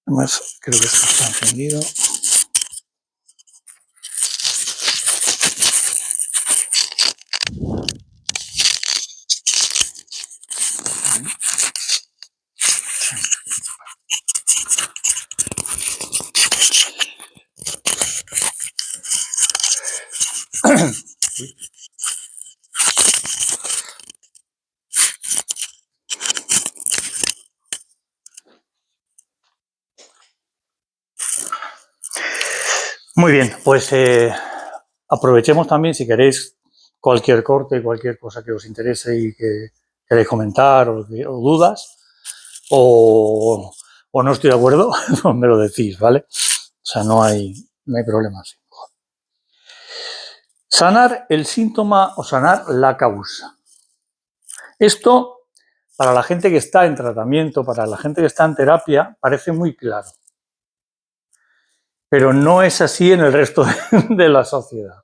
Además, creo que esto está encendido. Muy bien, pues aprovechemos también, si queréis cualquier corte, cualquier cosa que os interese y que queréis comentar o dudas, o no estoy de acuerdo, pues me lo decís, ¿vale? O sea, no hay problemas. Sanar el síntoma o sanar la causa. Esto, para la gente que está en tratamiento, para la gente que está en terapia, parece muy claro. Pero no es así en el resto de la sociedad.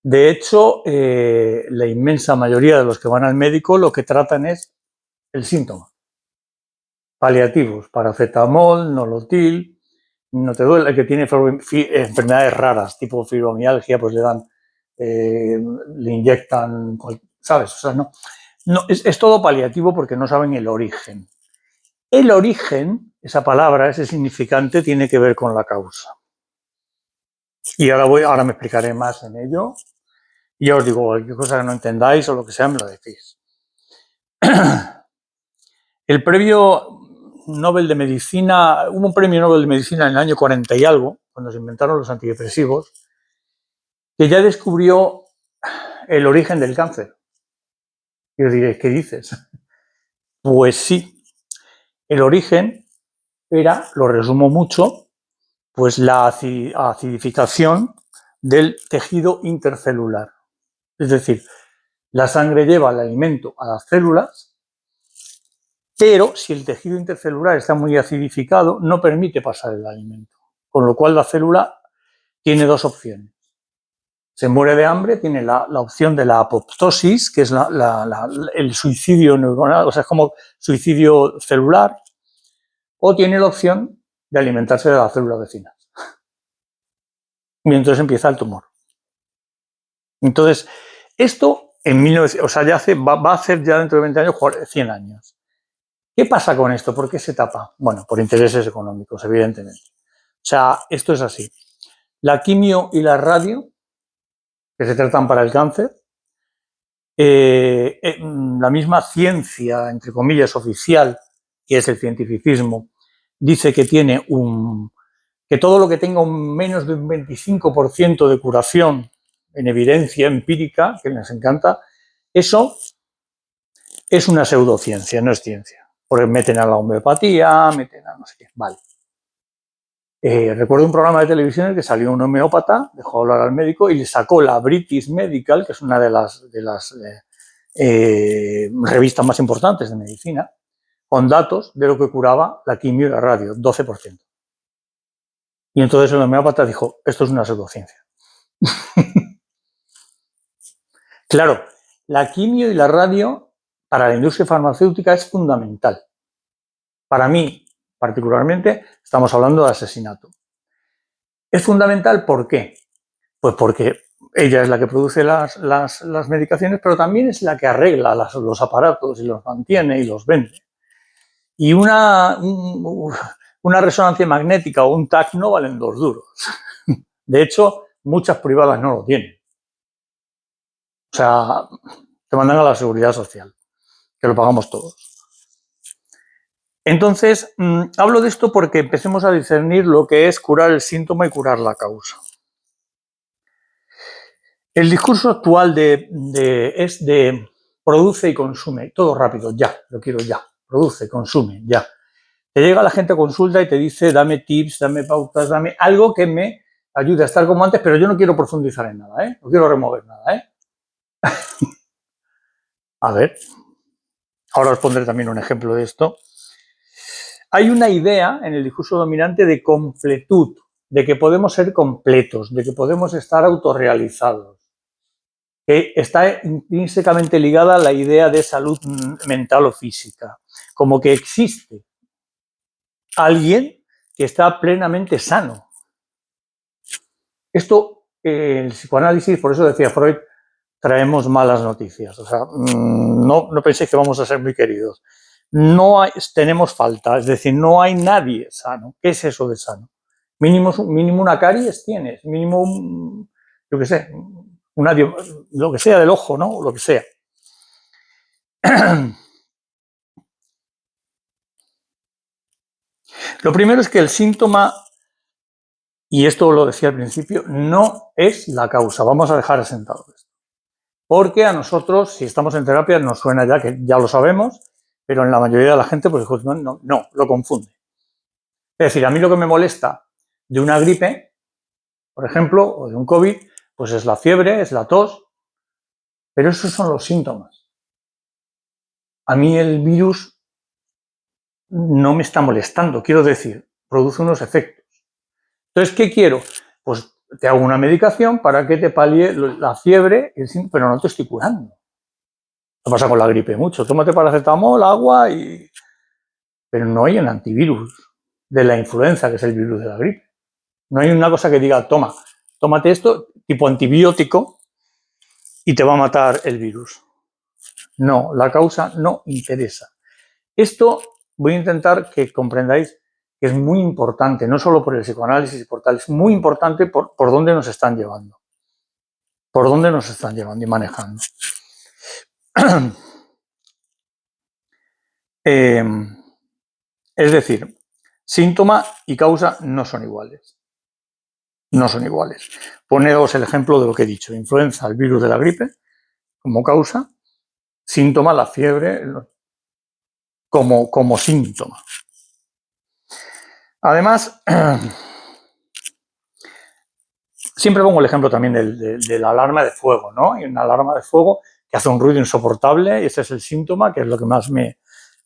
De hecho, la inmensa mayoría de los que van al médico lo que tratan es el síntoma. Paliativos, paracetamol, nolotil, no te duele, el que tiene enfermedades raras, tipo fibromialgia, pues le dan, le inyectan, ¿sabes? O sea, no es todo paliativo porque no saben el origen. El origen, esa palabra, ese significante, tiene que ver con la causa. Y ahora me explicaré más en ello. Y ya os digo, cualquier cosa que no entendáis o lo que sea, me lo decís. El premio Nobel de Medicina, hubo un premio Nobel de Medicina en el año 40 y algo, cuando se inventaron los antidepresivos, que ya descubrió el origen del cáncer. Y os diréis, ¿qué dices? Pues sí, el origen era, lo resumo mucho, pues la acidificación del tejido intercelular. Es decir, la sangre lleva el alimento a las células, pero si el tejido intercelular está muy acidificado, no permite pasar el alimento. Con lo cual la célula tiene dos opciones. Se muere de hambre, tiene la opción de la apoptosis, que es el suicidio neuronal, o sea, es como suicidio celular, o tiene la opción de alimentarse de las células vecinas. Y entonces empieza el tumor. Entonces, esto en 1900, o sea, va a hacer ya dentro de 20 años 100 años. ¿Qué pasa con esto? ¿Por qué se tapa? Bueno, por intereses económicos, evidentemente. O sea, esto es así. La quimio y la radio, que se tratan para el cáncer, la misma ciencia, entre comillas, oficial, que es el cientificismo, dice que tiene que todo lo que tenga menos de un 25% de curación en evidencia empírica, que les encanta, eso es una pseudociencia, no es ciencia. Porque meten a la homeopatía, meten a no sé qué, vale. Recuerdo un programa de televisión en el que salió un homeópata, dejó hablar al médico y le sacó la British Medical, que es una de las revistas más importantes de medicina, con datos de lo que curaba la quimio y la radio, 12%. Y entonces el homeópata dijo, esto es una pseudociencia. Claro, la quimio y la radio para la industria farmacéutica es fundamental. Para mí, particularmente, estamos hablando de asesinato. Es fundamental, ¿por qué? Pues porque ella es la que produce las medicaciones, pero también es la que arregla los aparatos y los mantiene y los vende. Y una resonancia magnética o un TAC no valen 2 duros. De hecho, muchas privadas no lo tienen. O sea, te mandan a la seguridad social, que lo pagamos todos. Entonces, hablo de esto porque empecemos a discernir lo que es curar el síntoma y curar la causa. El discurso actual es de produce y consume, todo rápido, ya, lo quiero ya, produce, consume, ya. Te llega la gente a consulta y te dice, dame tips, dame pautas, dame algo que me ayude a estar como antes, pero yo no quiero profundizar en nada, ¿eh? No quiero remover nada, A ver, ahora os pondré también un ejemplo de esto. Hay una idea en el discurso dominante de completud, de que podemos ser completos, de que podemos estar autorrealizados, que está intrínsecamente ligada a la idea de salud mental o física, como que existe alguien que está plenamente sano. Esto, el psicoanálisis, por eso decía Freud, traemos malas noticias. O sea, no penséis que vamos a ser muy queridos. Tenemos falta, es decir, no hay nadie sano. ¿Qué es eso de sano? Mínimo una caries tienes, mínimo, yo qué sé, lo que sea del ojo, ¿no? Lo que sea. Lo primero es que el síntoma, y esto lo decía al principio, no es la causa. Vamos a dejar asentado esto. Porque a nosotros, si estamos en terapia, nos suena ya que ya lo sabemos, pero en la mayoría de la gente, pues no, lo confunde. Es decir, a mí lo que me molesta de una gripe, por ejemplo, o de un COVID, pues es la fiebre, es la tos, pero esos son los síntomas. A mí el virus no me está molestando, quiero decir, produce unos efectos. Entonces, ¿qué quiero? Pues te hago una medicación para que te palie la fiebre, pero no te estoy curando. Lo pasa con la gripe mucho. Tómate paracetamol, agua Pero no hay un antivirus de la influenza, que es el virus de la gripe. No hay una cosa que diga, tómate esto, tipo antibiótico, y te va a matar el virus. No, la causa no interesa. Esto voy a intentar que comprendáis que es muy importante, no solo por el psicoanálisis y por tal, es muy importante por dónde nos están llevando. Por dónde nos están llevando y manejando. Es decir, síntoma y causa no son iguales. No son iguales. Poneos el ejemplo de lo que he dicho. Influenza, el virus de la gripe, como causa. Síntoma, la fiebre, como síntoma. Además, siempre pongo el ejemplo también de la alarma de fuego, ¿no? Hay una alarma de fuego que hace un ruido insoportable y ese es el síntoma, que es lo que más me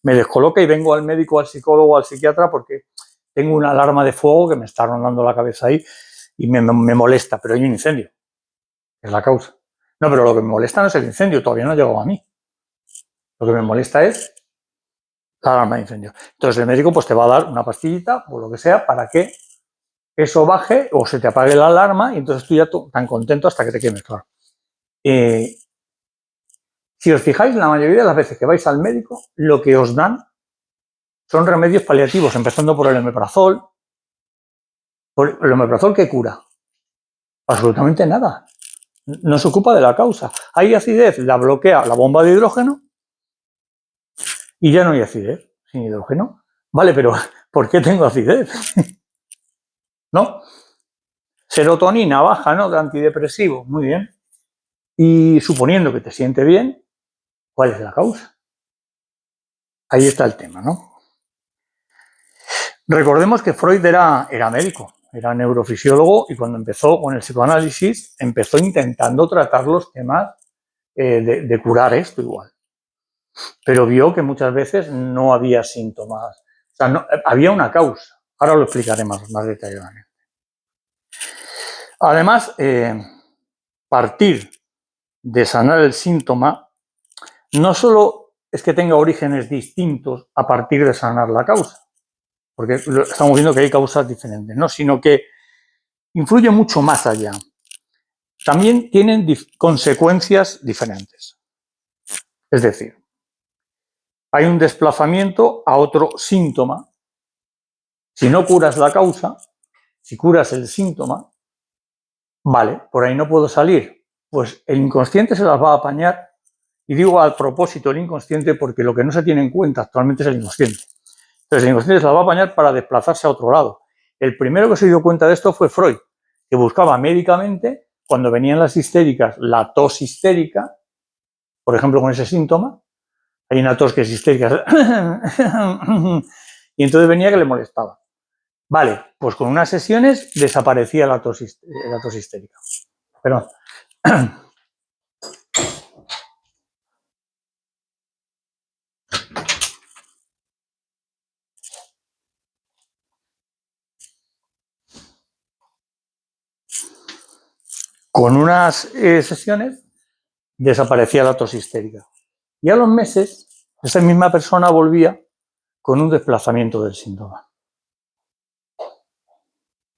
descoloca, y vengo al médico, al psicólogo, al psiquiatra porque tengo una alarma de fuego que me está rondando la cabeza ahí y me molesta, pero hay un incendio, es la causa. No, pero lo que me molesta no es el incendio, todavía no ha llegado a mí. Lo que me molesta es la alarma de incendio. Entonces el médico pues te va a dar una pastillita o lo que sea para que eso baje o se te apague la alarma y entonces tú ya tan contento hasta que te quemes, claro. Si os fijáis, la mayoría de las veces que vais al médico, lo que os dan son remedios paliativos, empezando por el omeprazol. ¿El omeprazol qué cura? Absolutamente nada. No se ocupa de la causa. Hay acidez, la bloquea la bomba de hidrógeno y ya no hay acidez sin hidrógeno. Vale, pero ¿por qué tengo acidez? ¿No? Serotonina baja, ¿no? De antidepresivo, muy bien. Y suponiendo que te siente bien, ¿cuál es la causa? Ahí está el tema, ¿no? Recordemos que Freud era médico, era neurofisiólogo y cuando empezó con el psicoanálisis empezó intentando tratar los temas de curar esto igual. Pero vio que muchas veces no había síntomas, o sea, no, había una causa. Ahora lo explicaré más detalladamente. Además, partir de sanar el síntoma no solo es que tenga orígenes distintos a partir de sanar la causa, porque estamos viendo que hay causas diferentes, ¿no? Sino que influye mucho más allá. También tienen consecuencias diferentes. Es decir, hay un desplazamiento a otro síntoma. Si no curas la causa, si curas el síntoma, vale, por ahí no puedo salir. Pues el inconsciente se las va a apañar. Y digo al propósito el inconsciente porque lo que no se tiene en cuenta actualmente es el inconsciente. Entonces el inconsciente se las va a apañar para desplazarse a otro lado. El primero que se dio cuenta de esto fue Freud, que buscaba médicamente, cuando venían las histéricas, la tos histérica, por ejemplo, con ese síntoma, hay una tos que es histérica, y entonces venía que le molestaba. Vale, pues con unas sesiones desaparecía la tos histérica. Perdón. Con unas sesiones desaparecía la tos histérica. Y a los meses, esa misma persona volvía con un desplazamiento del síntoma.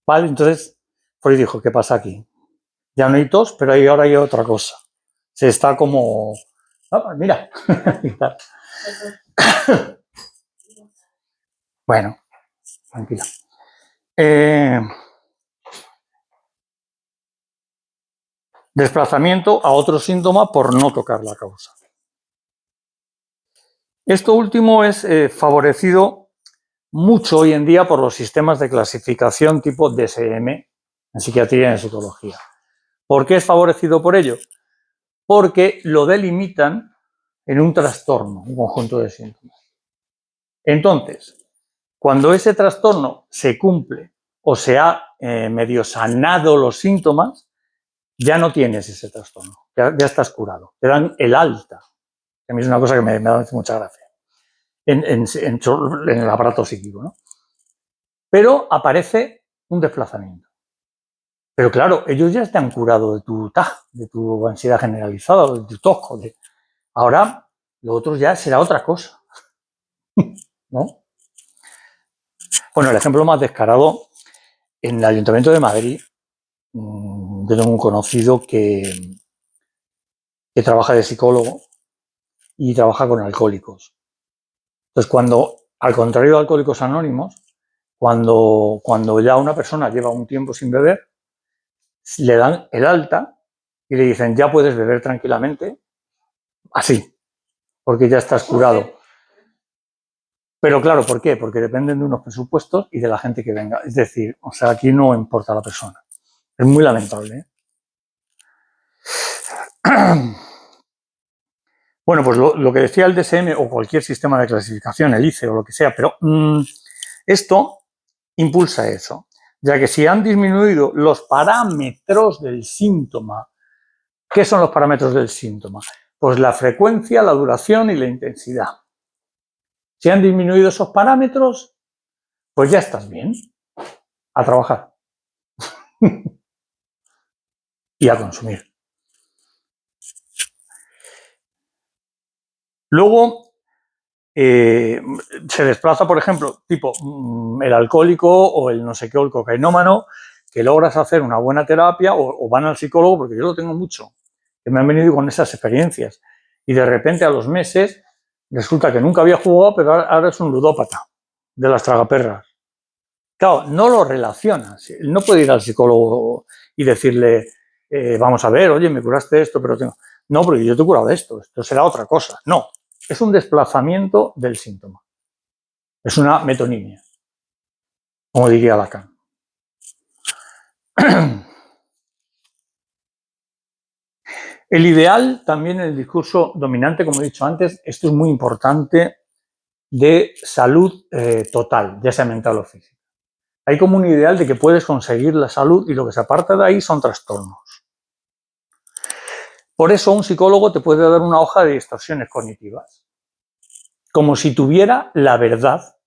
¿Vale? Entonces, Freud dijo, ¿qué pasa aquí? Ya no hay tos, pero ahora hay otra cosa. Se está como... Ah, mira. Bueno, tranquila. Desplazamiento a otro síntoma por no tocar la causa. Esto último es favorecido mucho hoy en día por los sistemas de clasificación tipo DSM en psiquiatría y en psicología. ¿Por qué es favorecido por ello? Porque lo delimitan en un trastorno, un conjunto de síntomas. Entonces, cuando ese trastorno se cumple o se ha medio sanado los síntomas, ya no tienes ese trastorno, ya estás curado. Te dan el alta, que a mí es una cosa que me da mucha gracia, en el aparato psíquico, ¿no? Pero aparece un desplazamiento. Pero claro, ellos ya están curados de tu TAG, de tu ansiedad generalizada, de tu TOC. Ahora, lo otro ya será otra cosa, ¿no? Bueno, el ejemplo más descarado, en el Ayuntamiento de Madrid, yo tengo un conocido que trabaja de psicólogo y trabaja con alcohólicos. Entonces, cuando, al contrario de Alcohólicos Anónimos, cuando ya una persona lleva un tiempo sin beber, le dan el alta y le dicen, ya puedes beber tranquilamente, así, porque ya estás curado. Pero claro, ¿por qué? Porque dependen de unos presupuestos y de la gente que venga. Es decir, o sea, aquí no importa la persona. Es muy lamentable, ¿eh? Bueno, pues lo que decía el DSM o cualquier sistema de clasificación, el ICE o lo que sea, pero esto impulsa eso, ya que si han disminuido los parámetros del síntoma, ¿qué son los parámetros del síntoma? Pues la frecuencia, la duración y la intensidad. Si han disminuido esos parámetros, pues ya estás bien, a trabajar y a consumir. Luego, se desplaza, por ejemplo, tipo el alcohólico o el no sé qué, o el cocainómano, que logras hacer una buena terapia o van al psicólogo, porque yo lo tengo mucho, que me han venido con esas experiencias. Y de repente a los meses resulta que nunca había jugado, pero ahora es un ludópata de las tragaperras. Claro, no lo relacionas. No puede ir al psicólogo y decirle, vamos a ver, oye, me curaste esto, pero tengo... No, porque yo te he curado esto será otra cosa. No, es un desplazamiento del síntoma. Es una metonimia, como diría Lacan. El ideal también en el discurso dominante, como he dicho antes, esto es muy importante, de salud total, ya sea mental o física. Hay como un ideal de que puedes conseguir la salud y lo que se aparta de ahí son trastornos. Por eso un psicólogo te puede dar una hoja de distorsiones cognitivas, como si tuviera la verdad,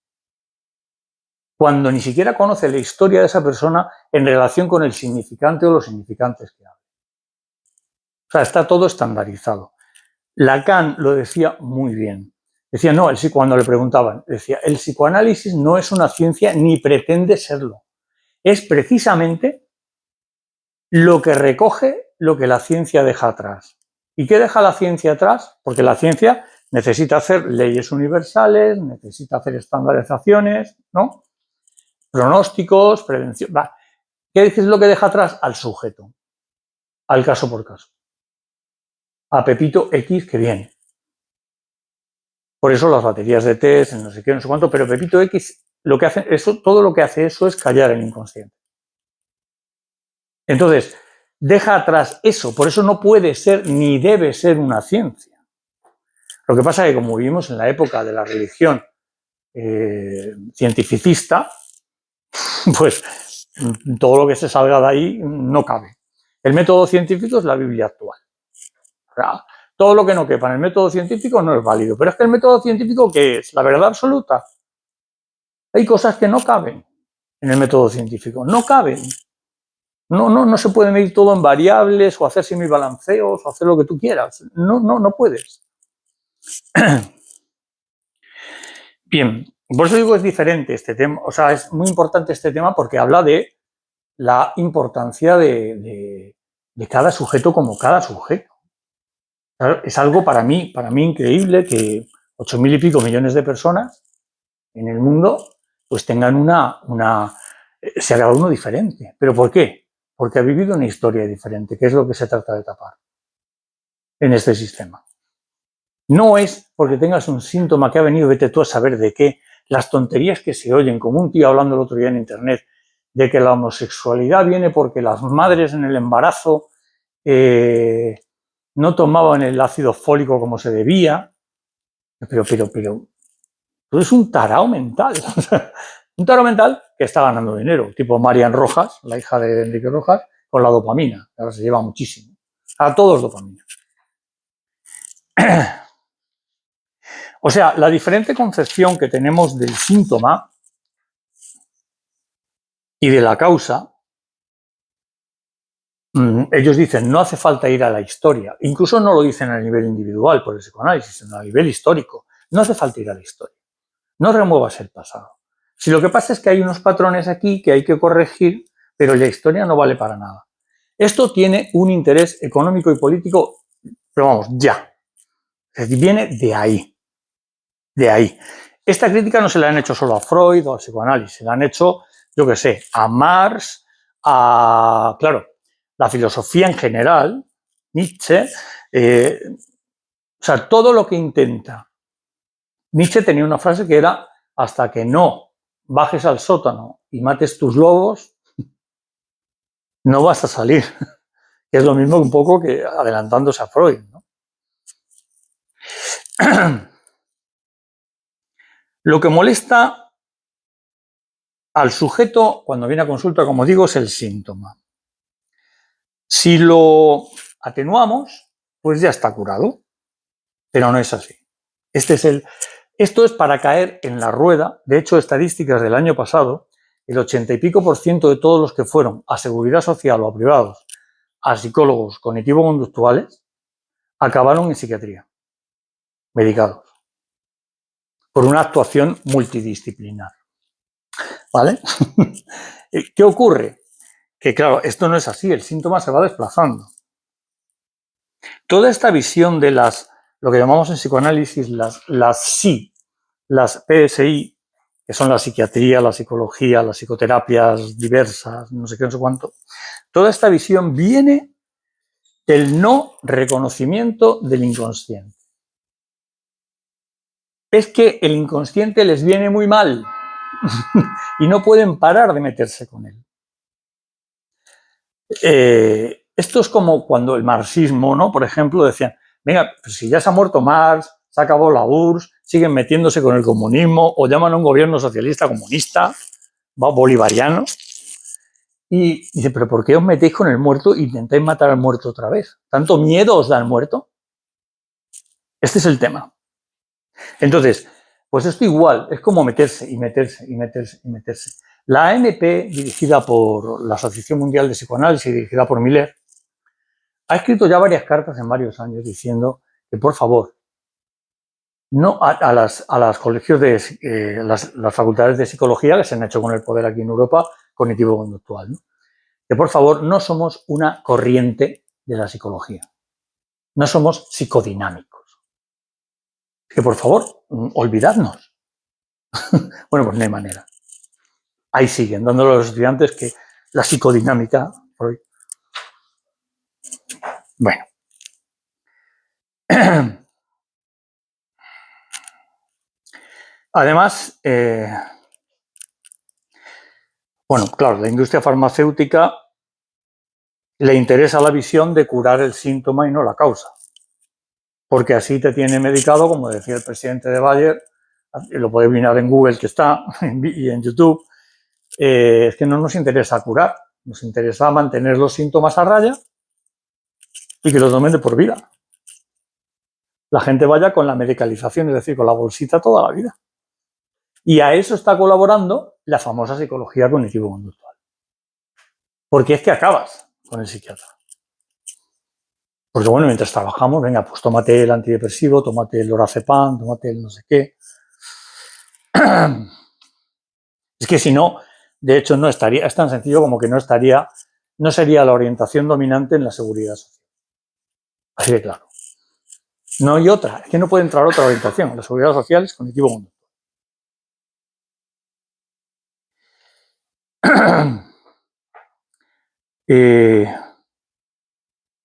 cuando ni siquiera conoce la historia de esa persona en relación con el significante o los significantes que habla. O sea, está todo estandarizado. Lacan lo decía muy bien. Decía, no, cuando le preguntaban, decía, el psicoanálisis no es una ciencia ni pretende serlo. Es precisamente lo que recoge lo que la ciencia deja atrás. ¿Y qué deja la ciencia atrás? Porque la ciencia necesita hacer leyes universales, necesita hacer estandarizaciones, ¿no? Pronósticos, prevención. ¿Qué es lo que deja atrás? Al sujeto, al caso por caso. A Pepito X que viene. Por eso las baterías de test, no sé qué, no sé cuánto, pero Pepito X, lo que hace eso, todo lo que hace eso es callar el inconsciente. Entonces, deja atrás eso, por eso no puede ser ni debe ser una ciencia. Lo que pasa es que como vivimos en la época de la religión cientificista, pues todo lo que se salga de ahí no cabe. El método científico es la Biblia actual. O sea, todo lo que no quepa en el método científico no es válido. Pero es que el método científico, ¿qué es? ¿La verdad absoluta? Hay cosas que no caben en el método científico. No caben. No se puede medir todo en variables o hacer semibalanceos o hacer lo que tú quieras. No puedes. Bien, por eso digo que es diferente este tema. O sea, es muy importante este tema porque habla de la importancia de cada sujeto como cada sujeto. Es algo para mí increíble que 8.000 y pico millones de personas en el mundo pues tengan sea cada uno diferente. ¿Pero por qué? Porque ha vivido una historia diferente, que es lo que se trata de tapar en este sistema. No es porque tengas un síntoma que ha venido, vete tú a saber de qué, las tonterías que se oyen, como un tío hablando el otro día en internet, de que la homosexualidad viene porque las madres en el embarazo no tomaban el ácido fólico como se debía. Pero, tú eres un tarao mental. Un tarao mental que está ganando dinero, tipo Marian Rojas, la hija de Enrique Rojas, con la dopamina. Ahora se lleva muchísimo. A todos dopamina. O sea, la diferente concepción que tenemos del síntoma y de la causa, ellos dicen, no hace falta ir a la historia. Incluso no lo dicen a nivel individual por el psicoanálisis, sino a nivel histórico. No hace falta ir a la historia. No remuevas el pasado. Si lo que pasa es que hay unos patrones aquí que hay que corregir, pero la historia no vale para nada. Esto tiene un interés económico y político, pero vamos, ya. Viene de ahí. De ahí. Esta crítica no se la han hecho solo a Freud o al psicoanálisis, se la han hecho, yo qué sé, a Marx, claro, la filosofía en general, Nietzsche, o sea, todo lo que intenta. Nietzsche tenía una frase que era, hasta que no bajes al sótano y mates tus lobos, no vas a salir. Es lo mismo un poco que adelantándose a Freud, ¿no? Lo que molesta al sujeto cuando viene a consulta, como digo, es el síntoma. Si lo atenuamos, pues ya está curado, pero no es así. Esto es para caer en la rueda. De hecho, estadísticas del año pasado, el 80 y pico % de todos los que fueron a seguridad social o a privados, a psicólogos cognitivo-conductuales, acabaron en psiquiatría, medicados, por una actuación multidisciplinar. ¿Vale? ¿Qué ocurre? Que claro, esto no es así, el síntoma se va desplazando. Toda esta visión de lo que llamamos en psicoanálisis las PSI, que son la psiquiatría, la psicología, las psicoterapias diversas, no sé qué, no sé cuánto, toda esta visión viene del no reconocimiento del inconsciente. Es que el inconsciente les viene muy mal y no pueden parar de meterse con él. Esto es como cuando el marxismo, ¿no? Por ejemplo, decían, venga, pues si ya se ha muerto Marx, se acabó la URSS, siguen metiéndose con el comunismo o llaman a un gobierno socialista comunista, bolivariano, y dice, pero ¿por qué os metéis con el muerto e intentáis matar al muerto otra vez? ¿Tanto miedo os da el muerto? Este es el tema. Entonces, pues esto igual, es como meterse y meterse y meterse y meterse. La AMP, dirigida por la Asociación Mundial de Psicoanálisis, dirigida por Miller, ha escrito ya varias cartas en varios años diciendo que, por favor, no a las colegios de las facultades de psicología que se han hecho con el poder aquí en Europa, cognitivo-conductual, ¿no? Que por favor no somos una corriente de la psicología, no somos psicodinámicos. Que por favor, olvidadnos. Bueno, pues no hay manera. Ahí siguen dándole a los estudiantes que la psicodinámica. Bueno. Además, bueno, claro, la industria farmacéutica le interesa la visión de curar el síntoma y no la causa. Porque así te tiene medicado, como decía el presidente de Bayer, lo podéis mirar en Google que está, y en YouTube, es que no nos interesa curar, nos interesa mantener los síntomas a raya y que los tomen de por vida. La gente vaya con la medicalización, es decir, con la bolsita toda la vida. Y a eso está colaborando la famosa psicología cognitivo-conductual. Porque es que acabas con el psiquiatra. Porque bueno, mientras trabajamos, venga, pues tómate el antidepresivo, tómate el lorazepam, tómate el no sé qué. Es que si no, De hecho, no estaría, es tan sencillo como que no sería la orientación dominante en la seguridad social. Así de claro. No hay otra, es que no puede entrar otra orientación. La seguridad social es cognitivo conductual.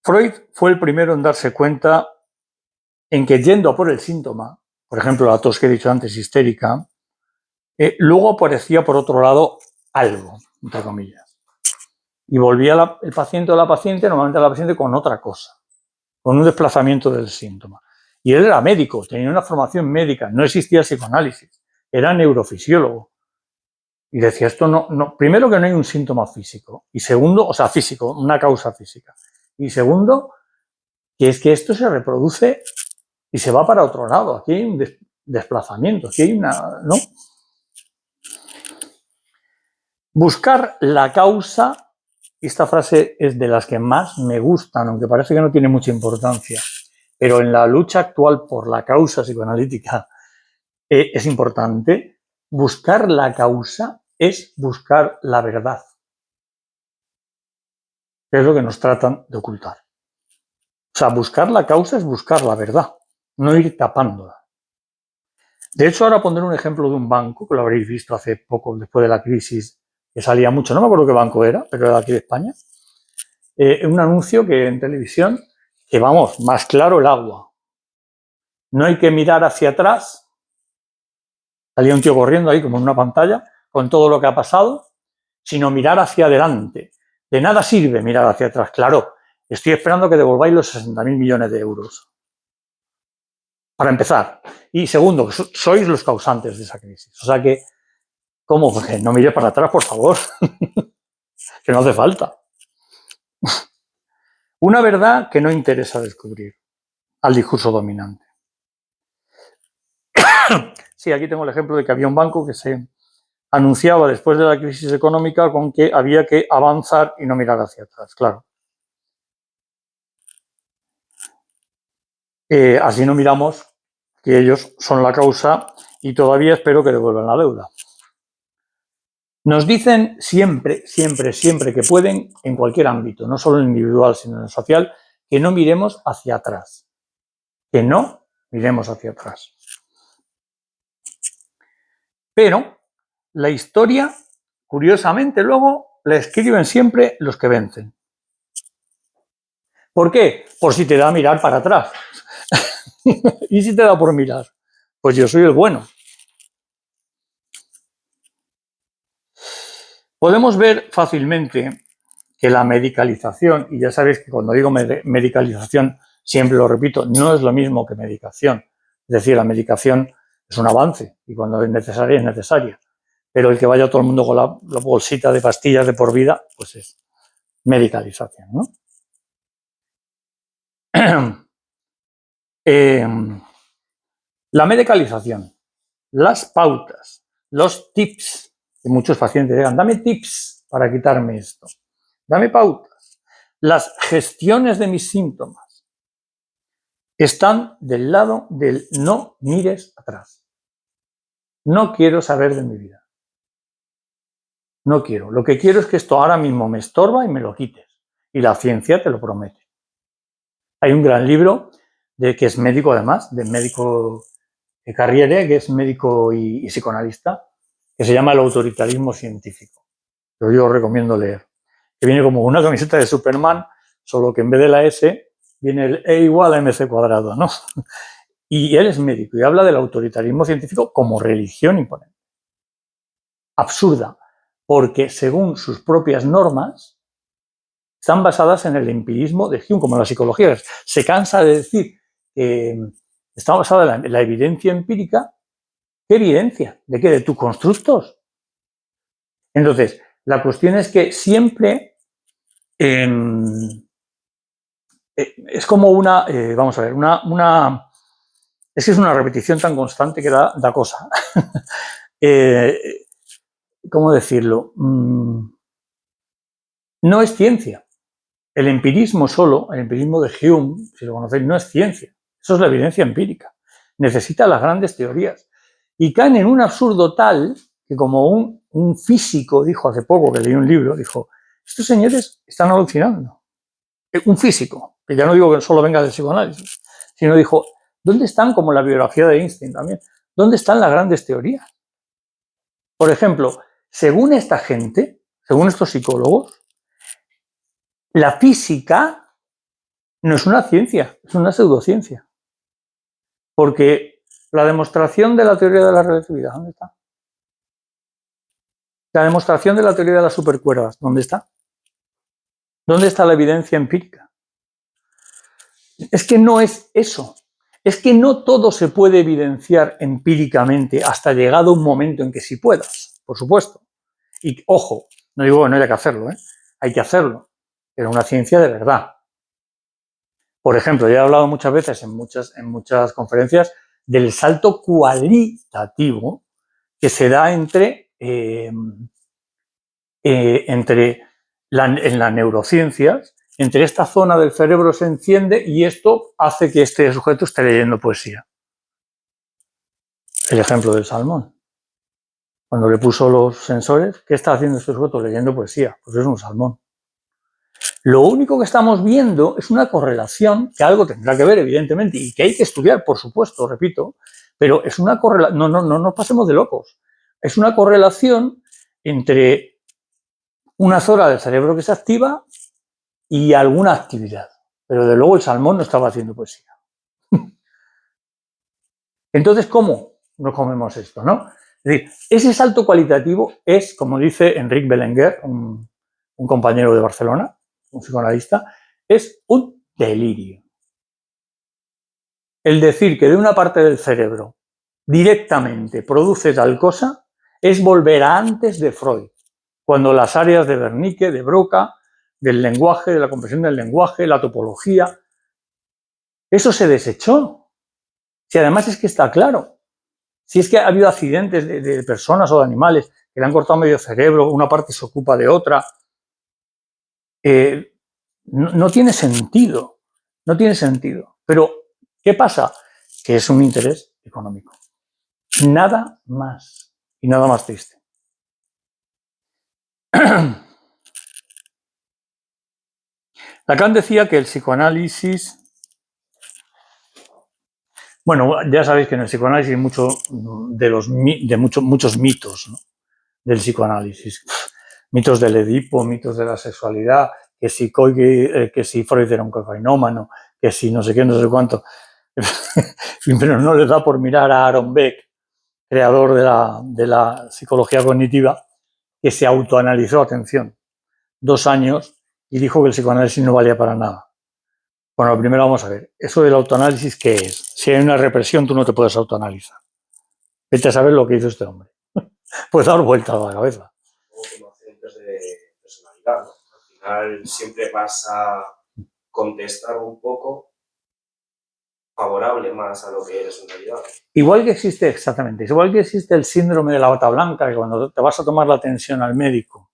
Freud fue el primero en darse cuenta en que yendo a por el síntoma, por ejemplo, la tos que he dicho antes, histérica, luego aparecía por otro lado algo, entre comillas. Y volvía el paciente o la paciente, normalmente la paciente, con otra cosa, con un desplazamiento del síntoma. Y él era médico, tenía una formación médica, no existía el psicoanálisis, era neurofisiólogo. Y decía, esto no, primero que no hay un síntoma físico, y segundo, o sea, físico, una causa física. Y segundo, que es que esto se reproduce y se va para otro lado. Aquí hay un desplazamiento, aquí hay una, ¿no? Buscar la causa, esta frase es de las que más me gustan, aunque parece que no tiene mucha importancia, pero en la lucha actual por la causa psicoanalítica es importante. Buscar la causa es buscar la verdad, que es lo que nos tratan de ocultar. O sea, buscar la causa es buscar la verdad, no ir tapándola. De hecho, ahora pondré un ejemplo de un banco, que lo habréis visto hace poco, después de la crisis, que salía mucho, no me acuerdo qué banco era, pero era de aquí de España. Un anuncio que en televisión, que vamos, más claro el agua. No hay que mirar hacia atrás. Salía un tío corriendo ahí como en una pantalla, con todo lo que ha pasado, sino mirar hacia adelante. De nada sirve mirar hacia atrás. Claro, estoy esperando que devolváis los 60.000 millones de euros. Para empezar. Y segundo, sois los causantes de esa crisis. O sea que, ¿cómo? Porque no mire para atrás, por favor. Que no hace falta. Una verdad que no interesa descubrir al discurso dominante. Sí, aquí tengo el ejemplo de que había un banco que se anunciaba después de la crisis económica con que había que avanzar y no mirar hacia atrás, claro. Así no miramos que ellos son la causa y todavía espero que devuelvan la deuda. Nos dicen siempre, siempre, siempre que pueden, en cualquier ámbito, no solo en el individual, sino en el social, que no miremos hacia atrás. Que no miremos hacia atrás. Pero la historia, curiosamente, luego la escriben siempre los que vencen. ¿Por qué? Por si te da a mirar para atrás. ¿Y si te da por mirar? Pues yo soy el bueno. Podemos ver fácilmente que la medicalización, y ya sabéis que cuando digo medicalización, siempre lo repito, no es lo mismo que medicación. Es decir, la medicación es un avance y cuando es necesaria, es necesaria. Pero el que vaya todo el mundo con la bolsita de pastillas de por vida, pues es medicalización, ¿no? La medicalización, las pautas, los tips, que muchos pacientes digan, dame tips para quitarme esto, dame pautas, las gestiones de mis síntomas, están del lado del no mires atrás. No quiero saber de mi vida. No quiero. Lo que quiero es que esto ahora mismo me estorba y me lo quites. Y la ciencia te lo promete. Hay un gran libro que es médico además, de médico Carriere, que es médico y psicoanalista, que se llama El autoritarismo científico. Yo os recomiendo leer. Que viene como una camiseta de Superman, solo que en vez de la S viene el E igual a mc cuadrado, ¿no? Y él es médico y habla del autoritarismo científico como religión imponente. Absurda, porque según sus propias normas están basadas en el empirismo de Hume, como la psicología. Se cansa de decir que está basada en la evidencia empírica. ¿Qué evidencia? ¿De qué? ¿De tus constructos? Entonces, la cuestión es que siempre es como una, vamos a ver, es que es una repetición tan constante que da cosa. ¿Cómo decirlo? No es ciencia. El empirismo solo, el empirismo de Hume, si lo conocéis, no es ciencia. Eso es la evidencia empírica. Necesita las grandes teorías. Y caen en un absurdo tal que como un físico dijo hace poco, que leí un libro, dijo, estos señores están alucinando. Un físico, que ya no digo que solo venga del psicoanálisis, sino dijo, ¿dónde están, como la biografía de Einstein también, dónde están las grandes teorías? Por ejemplo, según esta gente, según estos psicólogos, la física no es una ciencia, es una pseudociencia. Porque la demostración de la teoría de la relatividad, ¿dónde está? La demostración de la teoría de las supercuerdas, ¿dónde está? ¿Dónde está la evidencia empírica? Es que no es eso. Es que no todo se puede evidenciar empíricamente hasta llegado un momento en que sí puedas, por supuesto. Y ojo, no digo que no haya que hacerlo, hay que hacerlo, pero una ciencia de verdad. Por ejemplo, ya he hablado muchas veces en muchas conferencias del salto cualitativo que se da en las neurociencias, entre esta zona del cerebro se enciende y esto hace que este sujeto esté leyendo poesía. El ejemplo del salmón. Cuando le puso los sensores, ¿qué está haciendo este sujeto? Leyendo poesía. Pues es un salmón. Lo único que estamos viendo es una correlación, que algo tendrá que ver, evidentemente, y que hay que estudiar, por supuesto, repito, pero es una correlación, no nos pasemos de locos. Es una correlación entre una zona del cerebro que se activa y alguna actividad. Pero de luego el salmón no estaba haciendo poesía. Entonces, ¿cómo nos comemos esto, no? Es decir, ese salto cualitativo es, como dice Enric Belenguer, un compañero de Barcelona, un psicoanalista, es un delirio. El decir que de una parte del cerebro directamente produce tal cosa es volver a antes de Freud, cuando las áreas de Wernicke, de Broca, del lenguaje, de la comprensión del lenguaje, la topología, eso se desechó. Si además es que está claro, si es que ha habido accidentes de personas o de animales que le han cortado medio cerebro, una parte se ocupa de otra, no tiene sentido, no tiene sentido. Pero, ¿qué pasa? Que es un interés económico. Nada más. Y nada más triste. Lacan decía que el psicoanálisis... Bueno, ya sabéis que en el psicoanálisis hay muchos mitos, ¿no? Del psicoanálisis. Mitos del Edipo, mitos de la sexualidad, que si Freud era un cocainómano, que si no sé qué, no sé cuánto. Pero no les da por mirar a Aaron Beck, creador de la psicología cognitiva, que se autoanalizó, atención, 2 años y dijo que el psicoanálisis no valía para nada. Bueno, primero vamos a ver, eso del autoanálisis, ¿qué es? Si hay una represión, tú no te puedes autoanalizar. Vete a saber lo que hizo este hombre. Puedes dar vuelta a la cabeza. Como accidentes de personalidad, ¿no? Al final siempre vas a contestar un poco favorable más a lo que eres en realidad. Igual que existe, exactamente, igual que existe el síndrome de la bata blanca, que cuando te vas a tomar la atención al médico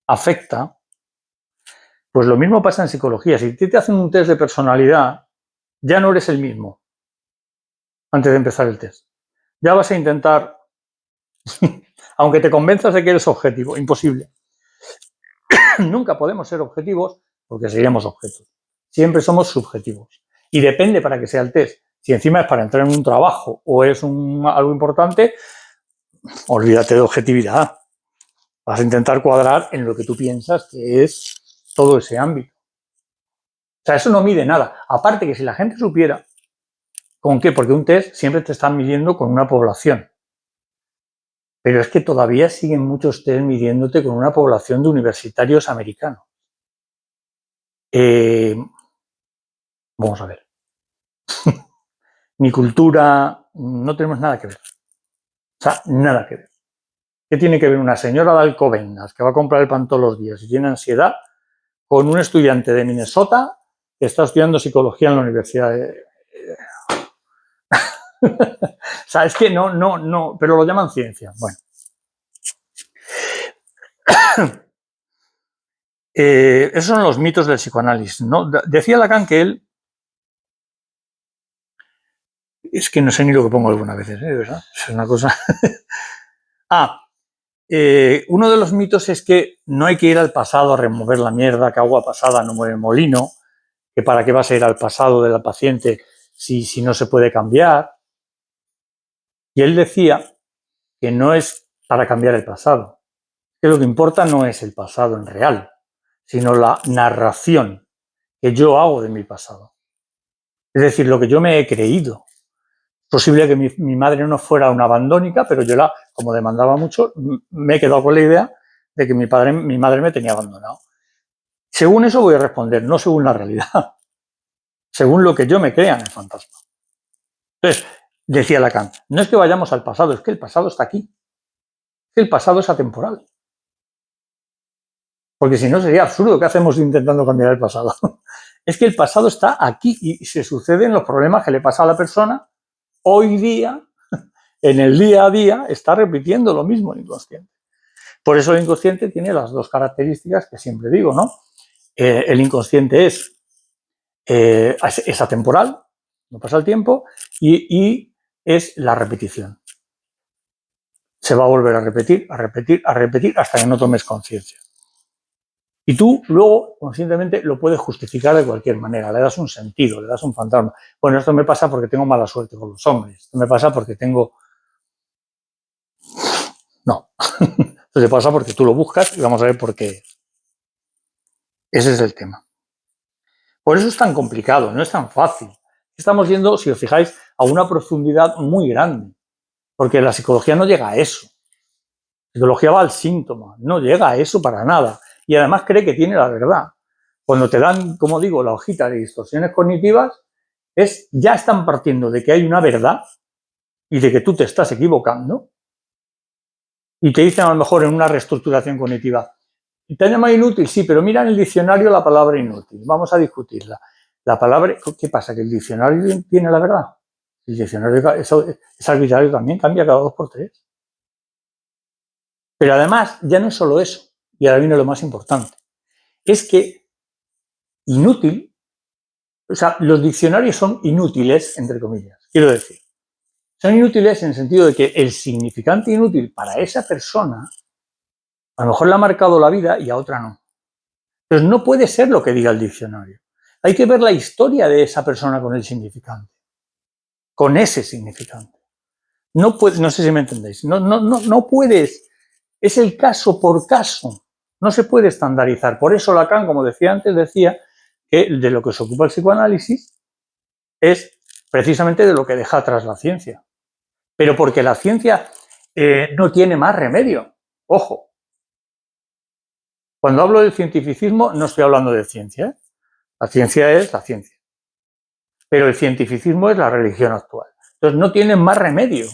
afecta, pues lo mismo pasa en psicología. Si te hacen un test de personalidad, ya no eres el mismo antes de empezar el test. Ya vas a intentar, aunque te convenzas de que eres objetivo, imposible. Nunca podemos ser objetivos porque seríamos objetos. Siempre somos subjetivos. Y depende para que sea el test. Si encima es para entrar en un trabajo o es algo importante, olvídate de objetividad. Vas a intentar cuadrar en lo que tú piensas que es todo ese ámbito. O sea, eso no mide nada. Aparte que si la gente supiera con qué, porque un test siempre te están midiendo con una población. Pero es que todavía siguen muchos test midiéndote con una población de universitarios americanos. Vamos a ver. Mi cultura, no tenemos nada que ver. O sea, nada que ver. ¿Qué tiene que ver una señora de Alcobendas que va a comprar el pan todos los días y tiene ansiedad con un estudiante de Minnesota que está estudiando psicología en la universidad de... O sea, es que no, pero lo llaman ciencia. Bueno. Esos son los mitos del psicoanálisis, ¿no? Decía Lacan que él... Es que no sé ni lo que pongo algunas veces, ¿verdad? Es una cosa... Uno de los mitos es que no hay que ir al pasado a remover la mierda, que agua pasada no mueve molino, que para qué vas a ir al pasado de la paciente si no se puede cambiar. Y él decía que no es para cambiar el pasado, que lo que importa no es el pasado en real, sino la narración que yo hago de mi pasado. Es decir, lo que yo me he creído. Es posible que mi madre no fuera una abandónica, pero yo como demandaba mucho, me he quedado con la idea de que mi madre me tenía abandonado. Según eso voy a responder, no según la realidad, según lo que yo me crea en el fantasma. Entonces, decía Lacan, no es que vayamos al pasado, es que el pasado está aquí. Es que el pasado es atemporal. Porque si no sería absurdo. ¿Qué hacemos intentando cambiar el pasado? Es que el pasado está aquí y se suceden los problemas que le pasa a la persona hoy día, en el día a día, está repitiendo lo mismo el inconsciente. Por eso el inconsciente tiene las dos características que siempre digo, ¿no? El inconsciente es atemporal, no pasa el tiempo, y es la repetición. Se va a volver a repetir, a repetir, a repetir, hasta que no tomes conciencia. Y tú luego, conscientemente, lo puedes justificar de cualquier manera, le das un sentido, le das un fantasma. Bueno, esto me pasa porque tengo mala suerte con los hombres, esto me pasa porque tengo... No, esto te pasa porque tú lo buscas y vamos a ver por qué. Ese es el tema. Por eso es tan complicado, no es tan fácil. Estamos yendo, si os fijáis, a una profundidad muy grande, porque la psicología no llega a eso. La psicología va al síntoma, no llega a eso para nada. Y además cree que tiene la verdad. Cuando te dan, como digo, la hojita de distorsiones cognitivas, ya están partiendo de que hay una verdad y de que tú te estás equivocando. Y te dicen a lo mejor en una reestructuración cognitiva, ¿te llama inútil? Sí, pero mira en el diccionario la palabra inútil. Vamos a discutirla. La palabra, ¿qué pasa? ¿Que el diccionario tiene la verdad? El diccionario es arbitrario también, cambia cada 2 por 3. Pero además, ya no es solo eso, y ahora viene lo más importante, es que inútil, o sea, los diccionarios son inútiles, entre comillas, quiero decir. Son inútiles en el sentido de que el significante inútil para esa persona, a lo mejor le ha marcado la vida y a otra no. Entonces no puede ser lo que diga el diccionario. Hay que ver la historia de esa persona con el significante, con ese significante. No sé si me entendéis, no puedes, es el caso por caso, no se puede estandarizar. Por eso Lacan, como decía antes, decía que de lo que se ocupa el psicoanálisis es precisamente de lo que deja atrás la ciencia. Pero porque la ciencia no tiene más remedio. Ojo, cuando hablo del cientificismo no estoy hablando de ciencia, ¿eh? La ciencia es la ciencia. Pero el cientificismo es la religión actual. Entonces no tienen más remedio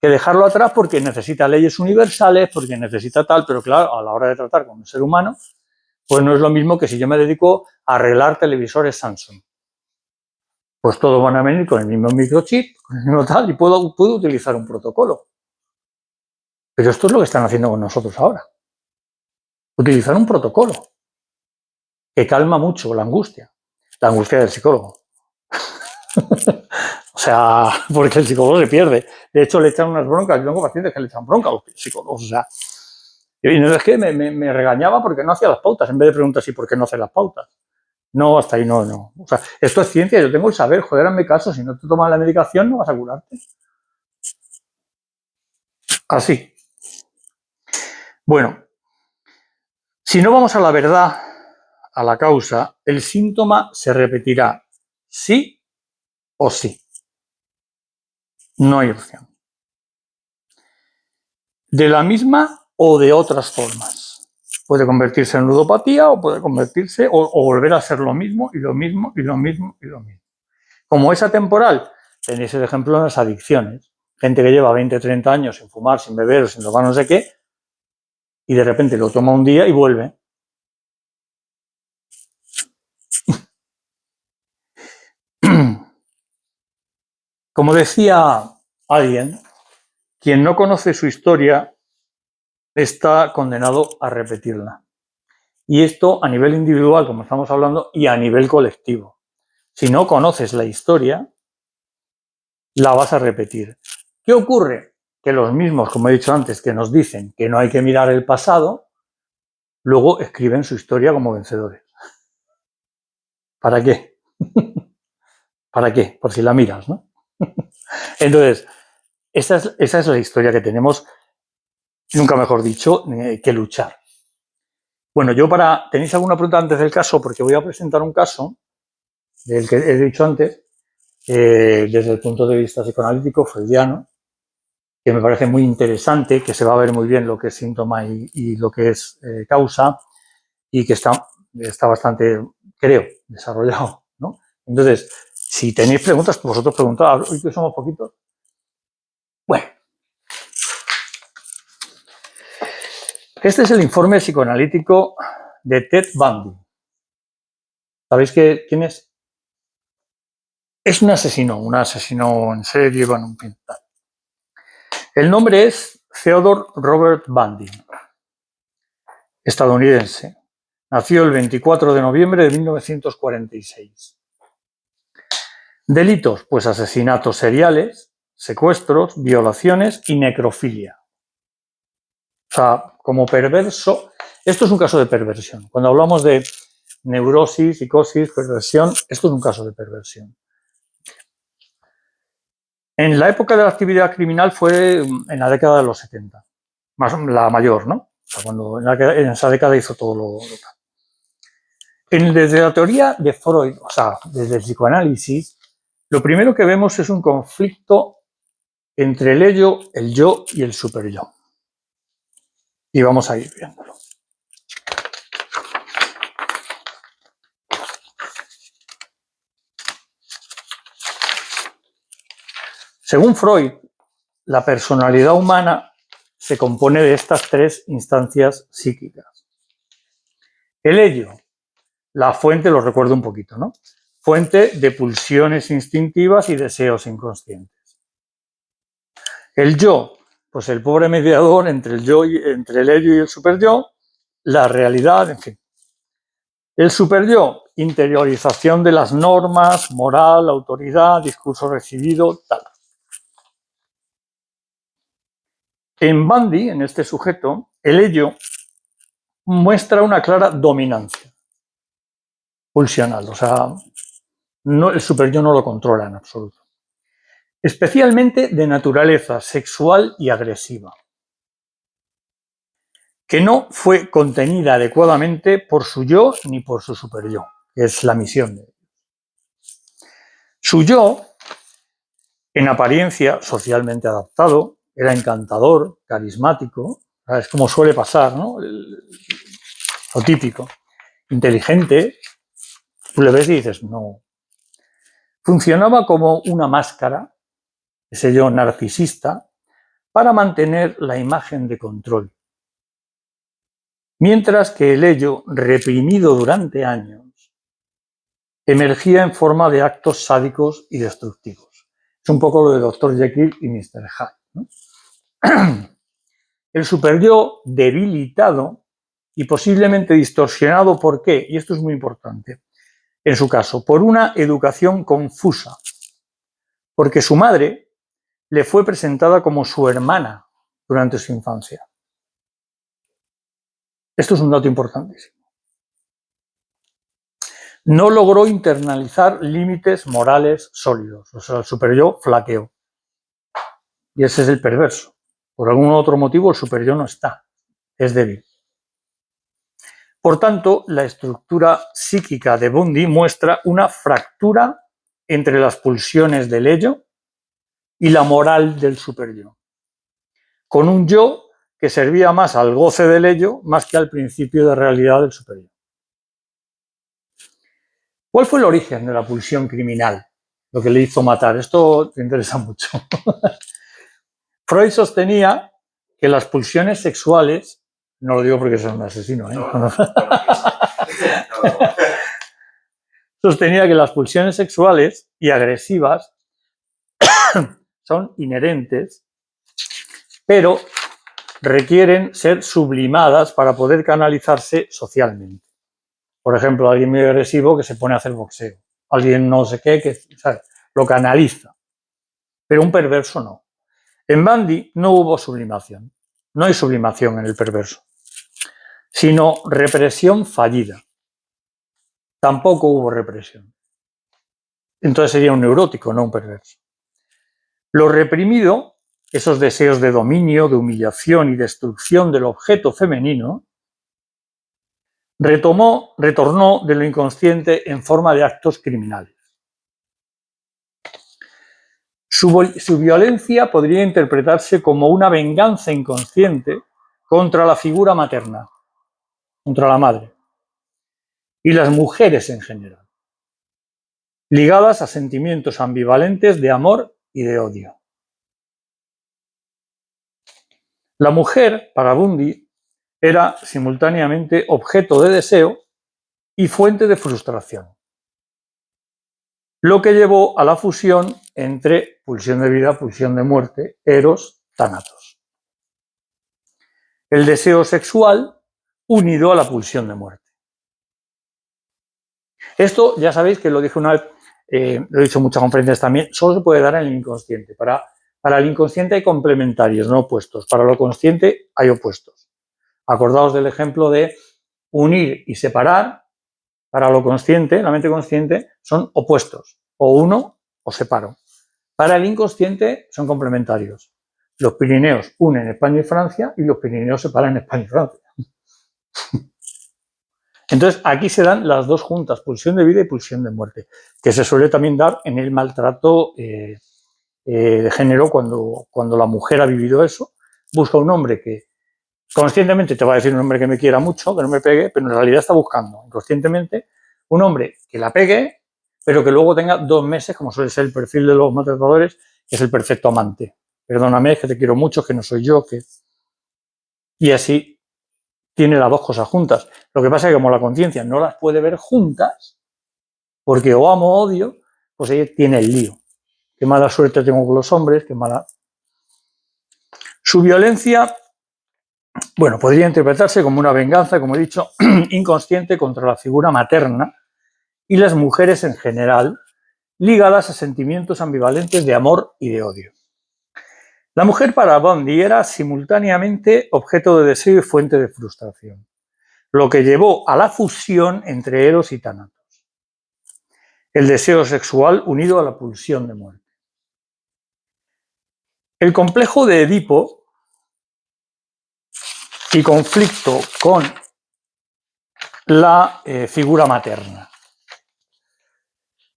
que dejarlo atrás porque necesita leyes universales, porque necesita tal, pero claro, a la hora de tratar con un ser humano, pues no es lo mismo que si yo me dedico a arreglar televisores Samsung. Pues todos van a venir con el mismo microchip, con el mismo tal, y puedo utilizar un protocolo. Pero esto es lo que están haciendo con nosotros ahora. Utilizar un protocolo que calma mucho la angustia del psicólogo. O sea, porque el psicólogo se pierde. De hecho, le echan unas broncas. Yo tengo pacientes que le echan bronca a los psicólogos. O sea, y no es que me regañaba porque no hacía las pautas, en vez de preguntar si por qué no hace las pautas. No, hasta ahí no. O sea, esto es ciencia, yo tengo el saber, joder, hazme caso, si no te tomas la medicación no vas a curarte. Así. Bueno, si no vamos a la verdad, a la causa, el síntoma se repetirá sí o sí. No hay opción. De la misma o de otras formas. Puede convertirse en ludopatía o puede convertirse o volver a ser lo mismo y lo mismo y lo mismo y lo mismo. Como es atemporal, tenéis el ejemplo en las adicciones. Gente que lleva 20, 30 años sin fumar, sin beber o sin tomar no sé qué, y de repente lo toma un día y vuelve. Como decía alguien, quien no conoce su historia está condenado a repetirla. Y esto a nivel individual, como estamos hablando, y a nivel colectivo. Si no conoces la historia, la vas a repetir. ¿Qué ocurre? que los mismos, como he dicho antes, que nos dicen que no hay que mirar el pasado, luego escriben su historia como vencedores. ¿Para qué? ¿Para qué? Por si la miras, ¿no? Entonces, esa es la historia que tenemos, nunca mejor dicho, que luchar. Bueno, ¿tenéis alguna pregunta antes del caso? Porque voy a presentar un caso del que he dicho antes, desde el punto de vista psicoanalítico, freudiano, que me parece muy interesante, que se va a ver muy bien lo que es síntoma y lo que es causa, y que está bastante, creo, desarrollado, ¿no? Entonces, si tenéis preguntas, pues vosotros preguntad. Hoy que somos poquitos. Bueno, este es el informe psicoanalítico de Ted Bundy. ¿Sabéis quién es? Es un asesino en serie, bueno, un pintar. El nombre es Theodore Robert Bundy, estadounidense. Nació el 24 de noviembre de 1946. Delitos, pues asesinatos seriales, secuestros, violaciones y necrofilia. O sea, como perverso, esto es un caso de perversión. Cuando hablamos de neurosis, psicosis, perversión, esto es un caso de perversión. En la época de la actividad criminal fue en la década de los 70, más la mayor, ¿no? O sea, cuando en esa década hizo todo lo desde la teoría de Freud, o sea, desde el psicoanálisis, lo primero que vemos es un conflicto entre el yo y el superyo. Y vamos a ir viéndolo. Según Freud, la personalidad humana se compone de estas tres instancias psíquicas. El ello, la fuente, lo recuerdo un poquito, ¿no? Fuente de pulsiones instintivas y deseos inconscientes. El yo, pues el pobre mediador entre el ello y el superyo, la realidad, en fin. El superyo, interiorización de las normas, moral, autoridad, discurso recibido, tal. En Bundy, en este sujeto, el ello muestra una clara dominancia pulsional, o sea, el superyo no lo controla en absoluto. Especialmente de naturaleza sexual y agresiva, que no fue contenida adecuadamente por su yo ni por su superyo, que es la misión de ellos. Su yo, en apariencia socialmente adaptado, era encantador, carismático, es como suele pasar, ¿no? Lo típico, inteligente, tú le ves y dices, no. Funcionaba como una máscara, ese yo narcisista, para mantener la imagen de control. Mientras que el ello, reprimido durante años, emergía en forma de actos sádicos y destructivos. Es un poco lo de Dr. Jekyll y Mr. Hyde, ¿no? El superyo debilitado y posiblemente distorsionado, ¿por qué? Y esto es muy importante, en su caso, por una educación confusa, porque su madre le fue presentada como su hermana durante su infancia. Esto es un dato importantísimo. No logró internalizar límites morales sólidos, o sea, el superyo flaqueó. Y ese es el perverso. Por algún otro motivo el superyo no está, es débil. Por tanto, la estructura psíquica de Bundy muestra una fractura entre las pulsiones del ello y la moral del superyo, con un yo que servía más al goce del ello más que al principio de realidad del superyo. ¿Cuál fue el origen de la pulsión criminal? Lo que le hizo matar. Esto te interesa mucho. Freud sostenía que las pulsiones sexuales, no lo digo porque es un asesino, sostenía que las pulsiones sexuales y agresivas son inherentes, pero requieren ser sublimadas para poder canalizarse socialmente. Por ejemplo, alguien muy agresivo que se pone a hacer boxeo, alguien no sé qué, que, ¿sabes?, lo canaliza, pero un perverso no. En Bundy no hubo sublimación, no hay sublimación en el perverso, sino represión fallida. Tampoco hubo represión. Entonces sería un neurótico, no un perverso. Lo reprimido, esos deseos de dominio, de humillación y destrucción del objeto femenino, retornó de lo inconsciente en forma de actos criminales. Su violencia podría interpretarse como una venganza inconsciente contra la figura materna, contra la madre, y las mujeres en general, ligadas a sentimientos ambivalentes de amor y de odio. La mujer, para Bundy, era simultáneamente objeto de deseo y fuente de frustración, lo que llevó a la fusión entre pulsión de vida, pulsión de muerte, eros, tánatos. El deseo sexual unido a la pulsión de muerte. Esto ya sabéis que lo dije una vez, lo he dicho en muchas conferencias también, solo se puede dar en el inconsciente. Para el inconsciente hay complementarios, no opuestos. Para lo consciente hay opuestos. Acordaos del ejemplo de unir y separar. Para lo consciente, la mente consciente, son opuestos. O uno o separo. Para el inconsciente son complementarios. Los Pirineos unen España y Francia y los Pirineos separan España y Francia. Entonces, aquí se dan las dos juntas, pulsión de vida y pulsión de muerte, que se suele también dar en el maltrato de género cuando la mujer ha vivido eso, busca un hombre que conscientemente te va a decir un hombre que me quiera mucho, que no me pegue, pero en realidad está buscando inconscientemente un hombre que la pegue, pero que luego tenga 2 meses, como suele ser el perfil de los maltratadores, que es el perfecto amante. Perdóname, que te quiero mucho, que no soy yo, que... Y así tiene las dos cosas juntas. Lo que pasa es que como la conciencia no las puede ver juntas, porque o amo o odio, pues ella tiene el lío. Qué mala suerte tengo con los hombres, qué mala... Su violencia, bueno, podría interpretarse como una venganza, como he dicho, inconsciente contra la figura materna y las mujeres en general, ligadas a sentimientos ambivalentes de amor y de odio. La mujer para Bundy era simultáneamente objeto de deseo y fuente de frustración, lo que llevó a la fusión entre eros y tánatos. El deseo sexual unido a la pulsión de muerte. El complejo de Edipo y conflicto con la figura materna.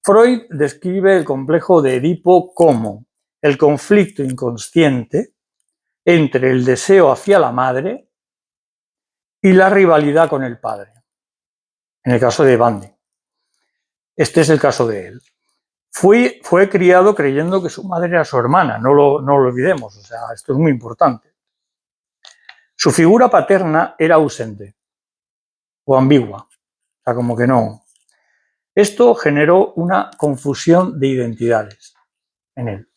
Freud describe el complejo de Edipo como el conflicto inconsciente entre el deseo hacia la madre y la rivalidad con el padre. En el caso de Bundy. Este es el caso de él. Fue criado creyendo que su madre era su hermana, no lo olvidemos, o sea, esto es muy importante. Su figura paterna era ausente o ambigua, o sea, como que no. Esto generó una confusión de identidades en él,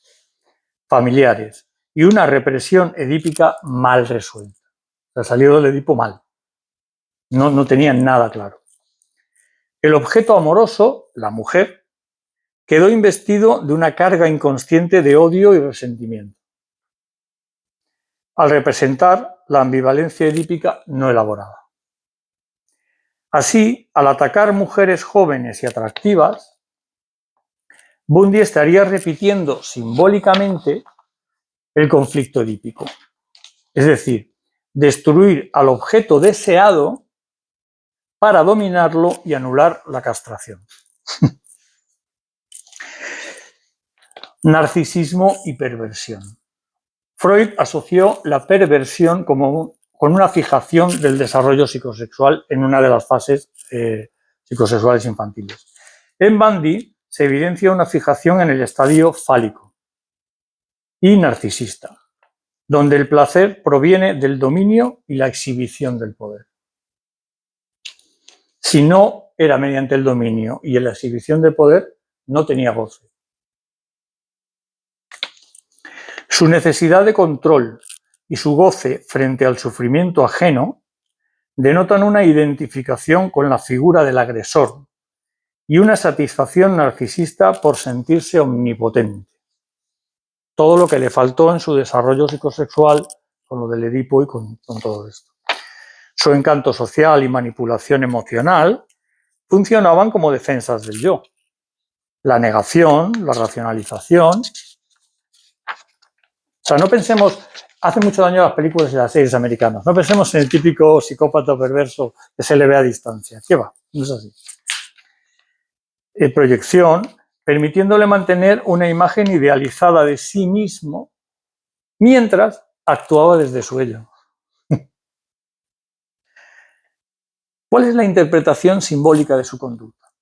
familiares, y una represión edípica mal resuelta. O sea, salió del Edipo mal. No tenían nada claro. El objeto amoroso, la mujer, quedó investido de una carga inconsciente de odio y resentimiento, al representar la ambivalencia edípica no elaborada. Así, al atacar mujeres jóvenes y atractivas, Bundy estaría repitiendo simbólicamente el conflicto edípico, es decir, destruir al objeto deseado para dominarlo y anular la castración. Narcisismo y perversión. Freud asoció la perversión con una fijación del desarrollo psicosexual en una de las fases psicosexuales infantiles. En Bundy se evidencia una fijación en el estadio fálico y narcisista, donde el placer proviene del dominio y la exhibición del poder. Si no era mediante el dominio y la exhibición del poder, no tenía goce. Su necesidad de control y su goce frente al sufrimiento ajeno denotan una identificación con la figura del agresor y una satisfacción narcisista por sentirse omnipotente. todo lo que le faltó en su desarrollo psicosexual con lo del Edipo y con todo esto. Su encanto social y manipulación emocional funcionaban como defensas del yo. La negación, la racionalización. O sea, no pensemos, hace mucho daño las películas y las series americanas, no pensemos en el típico psicópata perverso que se le ve a distancia. ¿Qué va? No es así. Proyección, permitiéndole mantener una imagen idealizada de sí mismo mientras actuaba desde su ello. ¿Cuál es la interpretación simbólica de su conducta?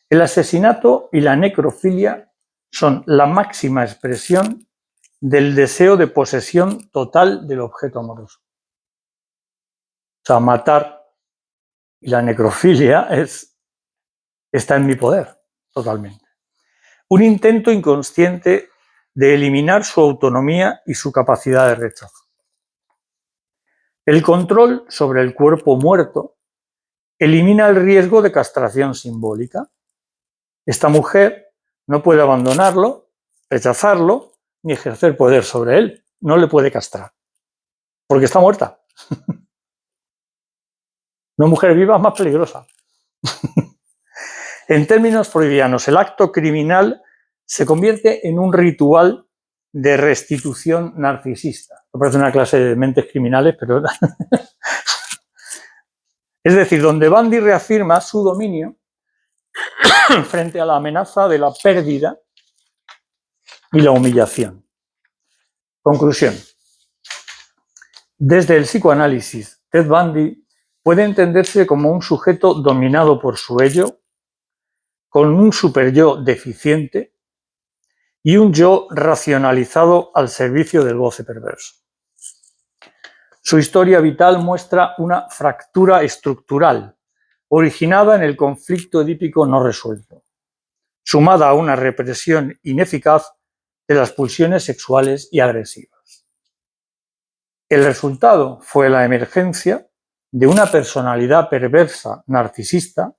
El asesinato y la necrofilia son la máxima expresión del deseo de posesión total del objeto amoroso. O sea, matar y la necrofilia está en mi poder, totalmente. Un intento inconsciente de eliminar su autonomía y su capacidad de rechazo. El control sobre el cuerpo muerto elimina el riesgo de castración simbólica. Esta mujer no puede abandonarlo, rechazarlo, ni ejercer poder sobre él. No le puede castrar, porque está muerta. Una mujer viva es más peligrosa. En términos freudianos, el acto criminal se convierte en un ritual de restitución narcisista. Me parece una clase de mentes criminales, pero... Es decir, donde Bundy reafirma su dominio frente a la amenaza de la pérdida y la humillación. Conclusión. Desde el psicoanálisis, Ted Bundy puede entenderse como un sujeto dominado por su ello, con un superyo deficiente y un yo racionalizado al servicio del goce perverso. Su historia vital muestra una fractura estructural originada en el conflicto edípico no resuelto, sumada a una represión ineficaz de las pulsiones sexuales y agresivas. El resultado fue la emergencia de una personalidad perversa narcisista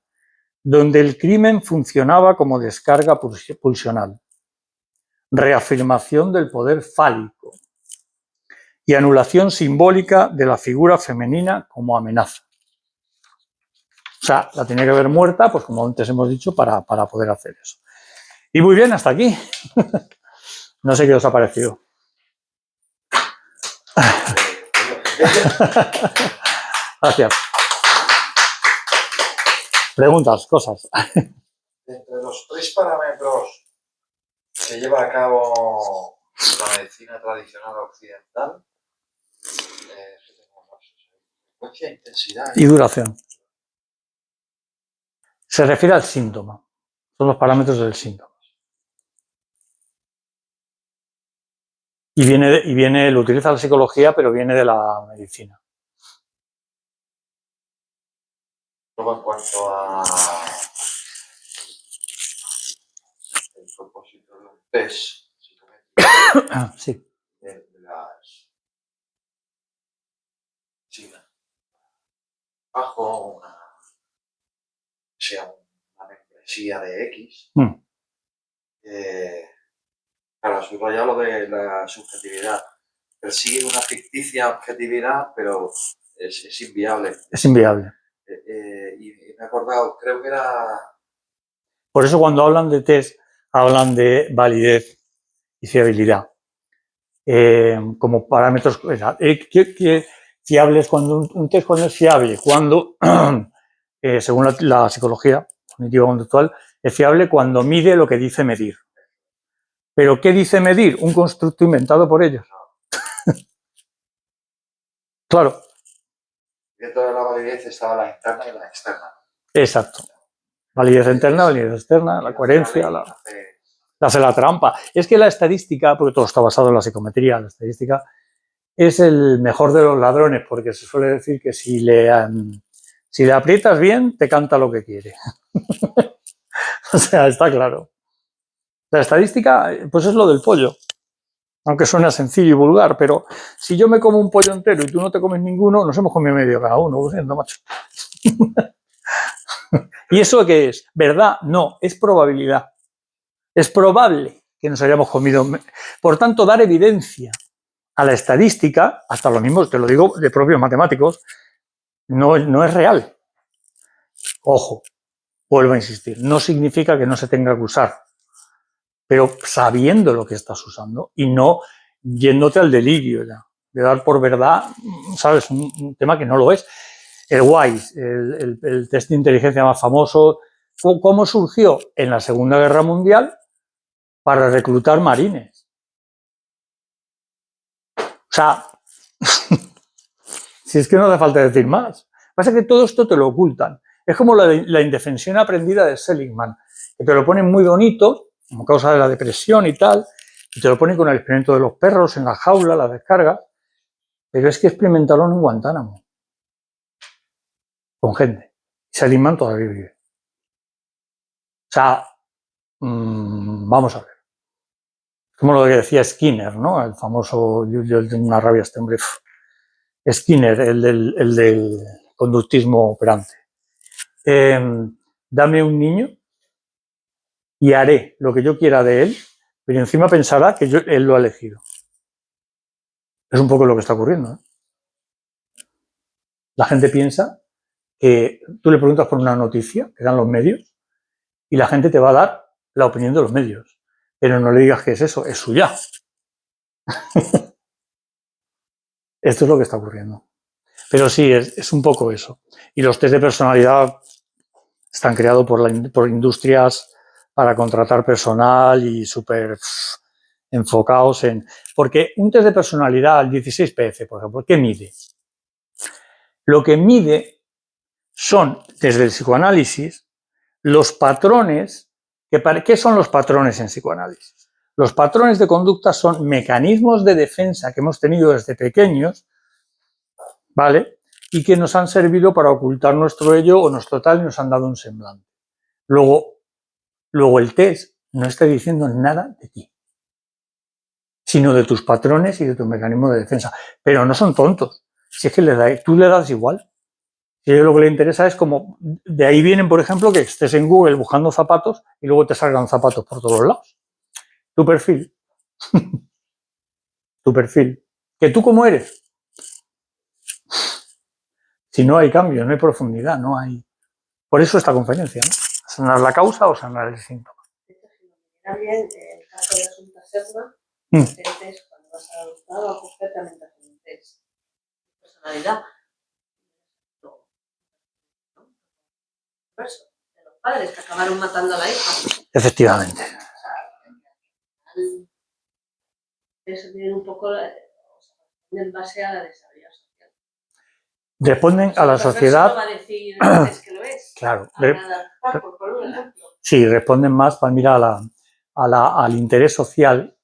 donde el crimen funcionaba como descarga pulsional, reafirmación del poder fálico y anulación simbólica de la figura femenina como amenaza. O sea, la tenía que ver muerta, pues como antes hemos dicho, para poder hacer eso. Y muy bien, hasta aquí. No sé qué os ha parecido. Gracias. Preguntas, cosas. Entre los 3 parámetros que lleva a cabo la medicina tradicional occidental, frecuencia, intensidad Y duración. Se refiere al síntoma. Son los parámetros del síntoma. Y viene, lo utiliza la psicología, pero viene de la medicina. Luego, en cuanto a el propósito de un test psicométrico Sí. de las siglas bajo sea una membresía de X, para subrayar lo de la subjetividad. Persigue una ficticia objetividad, pero es inviable. Es inviable. Y me he acordado, creo que era... Por eso cuando hablan de test, hablan de validez y fiabilidad. Como parámetros fiables, cuando un test cuando es fiable, cuando, según la psicología cognitivo-conductual, es fiable cuando mide lo que dice medir. ¿Pero qué dice medir? Un constructo inventado por ellos. Claro. Dentro de la validez estaba la interna y la externa. Exacto. Validez interna, validez externa, la coherencia, la hace la trampa. Es que la estadística, porque todo está basado en la psicometría, la estadística es el mejor de los ladrones, porque se suele decir que si le aprietas bien, te canta lo que quiere. O sea, está claro. La estadística, pues es lo del pollo. Aunque suena sencillo y vulgar, pero si yo me como un pollo entero y tú no te comes ninguno, nos hemos comido medio cada uno, lo siento, macho. ¿Y eso qué es? ¿Verdad? No, es probabilidad. Es probable que nos hayamos comido. Por tanto, dar evidencia a la estadística, hasta lo mismo, te lo digo de propios matemáticos, no es real. Ojo, vuelvo a insistir, no significa que no se tenga que usar, pero sabiendo lo que estás usando y no yéndote al delirio ya, de dar por verdad, ¿sabes? Un tema que no lo es. El WISE, el test de inteligencia más famoso, ¿cómo surgió? En la Segunda Guerra Mundial para reclutar marines. O sea, si es que no hace falta decir más. Pasa que todo esto te lo ocultan. Es como la indefensión aprendida de Seligman, que te lo ponen muy bonito, como causa de la depresión y tal, y te lo ponen con el experimento de los perros en la jaula, la descarga, pero es que experimentaron en Guantánamo, con gente. Seligman todavía vive. O sea, vamos a ver. Como lo que decía Skinner, ¿no? El famoso, yo tengo una rabia a este hombre. Skinner, el del conductismo operante. Dame un niño y haré lo que yo quiera de él, pero encima pensará que él lo ha elegido. Es un poco lo que está ocurriendo, ¿eh? La gente piensa que tú le preguntas por una noticia que dan los medios y la gente te va a dar la opinión de los medios, pero no le digas que es eso, es suya. Esto es lo que está ocurriendo. Pero sí, es un poco eso. Y los test de personalidad están creados por industrias para contratar personal y súper enfocados en... Porque un test de personalidad, el 16PF, por ejemplo, ¿qué mide? Lo que mide son, desde el psicoanálisis, los patrones. ¿Qué son los patrones en psicoanálisis? Los patrones de conducta son mecanismos de defensa que hemos tenido desde pequeños, ¿vale? Y que nos han servido para ocultar nuestro ello o nuestro tal y nos han dado un semblante. Luego el test no está diciendo nada de ti, sino de tus patrones y de tu mecanismo de defensa. Pero no son tontos. Si es que tú le das igual. Si a ellos lo que le interesa es como... De ahí vienen, por ejemplo, que estés en Google buscando zapatos y luego te salgan zapatos por todos lados. Tu perfil. Tu perfil. ¿Que tú cómo eres? Si no hay cambio, no hay profundidad, no hay... Por eso esta conferencia, ¿no? ¿Sanar la causa o sanar el síntoma? También el caso de Asunta Serna, cuando vas a adoptar o completamente hacer un test de personalidad. De los padres que acabaron matando a la hija. Efectivamente. Eso tiene un poco en base a la deshabilidad social. Responden a la sociedad. No va a decir antes que lo es. Claro. Por un ejemplo. Sí, responden más para mirar al interés social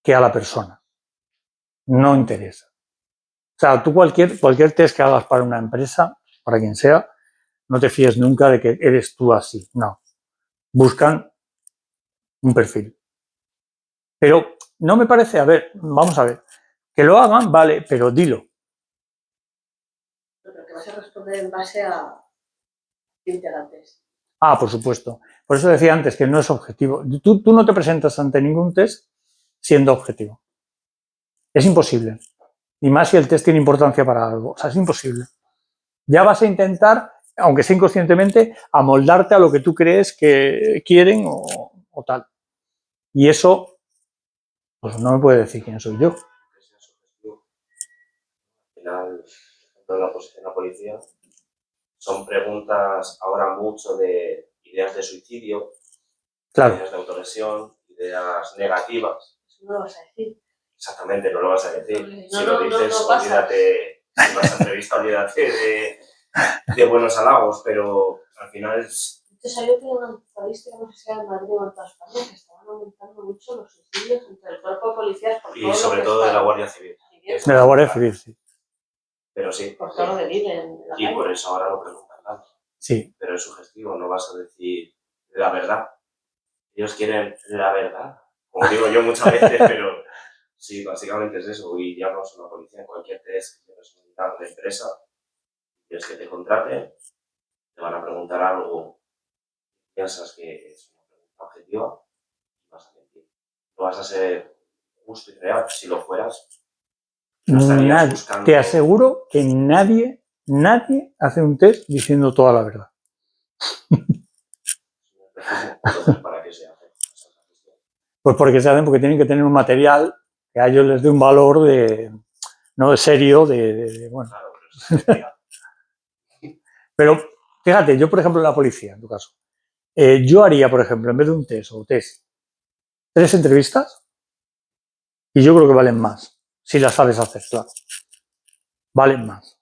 que a la persona. No interesa. O sea, tú cualquier test que hagas para una empresa, para quien sea, no te fíes nunca de que eres tú así. No. Buscan un perfil. Pero no me parece, a ver, vamos a ver, que lo hagan, vale, pero dilo. Pero que vas a responder en base a integrantes. Ah, por supuesto. Por eso decía antes que no es objetivo. Tú no te presentas ante ningún test siendo objetivo. Es imposible. Y más si el test tiene importancia para algo. O sea, es imposible. Ya vas a intentar, aunque sea inconscientemente, amoldarte a lo que tú crees que quieren o tal. Y eso, pues no me puede decir quién soy yo. Al final, en la oposición a policía, son preguntas ahora mucho de ideas de suicidio, Claro. ideas de autolesión, ideas negativas. Eso no lo vas a decir. Exactamente, no lo vas a decir. No, si lo dices, olvídate, si vas a entrevista, olvídate de buenos halagos, pero al final es... Entonces salió que una estadística, no sé si era en Madrid o en toda España, que estaban aumentando mucho los suicidios entre el cuerpo de policías. Y sobre todo de la Guardia Civil. De la Guardia Civil, sí. Pero sí. Por todo lo que viven en la Y calle. por eso ahora lo preguntan tanto. Sí. Pero es sugestivo, no vas a decir la verdad. Ellos quieren la verdad. Como digo yo muchas veces, pero sí, básicamente es eso. Y llamas a una policía en cualquier test de personalidad de empresa, quieres que te contraten, te van a preguntar algo, piensas que es una pregunta objetiva y vas a mentir. no vas a ser justo y real. Si lo fueras, no estarías Nadie. buscando... Te aseguro que nadie hace un test diciendo toda la verdad. Entonces, ¿para qué se hace? Pues porque se hacen, porque tienen que tener un material que a ellos les dé un valor no de serio, bueno. Claro, pero eso es mentira. Pero fíjate, yo por ejemplo en la policía, en tu caso, yo haría, por ejemplo, en vez de un test o test, 3 entrevistas y yo creo que valen más, si las sabes hacer, claro. Valen más.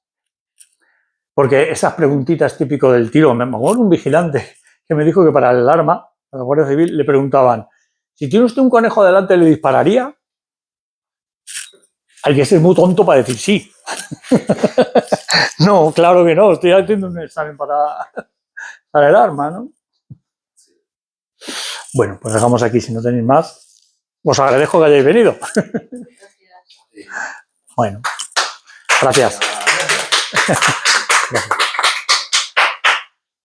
Porque esas preguntitas típico del tiro, me acuerdo un vigilante que me dijo que para el arma, a la Guardia Civil, le preguntaban, si tiene usted un conejo delante, ¿le dispararía? Hay que ser muy tonto para decir sí. No, claro que no, estoy haciendo un examen para el arma, ¿no? Bueno, pues dejamos aquí, si no tenéis más. Os agradezco que hayáis venido. Gracias. Bueno, gracias. Gracias.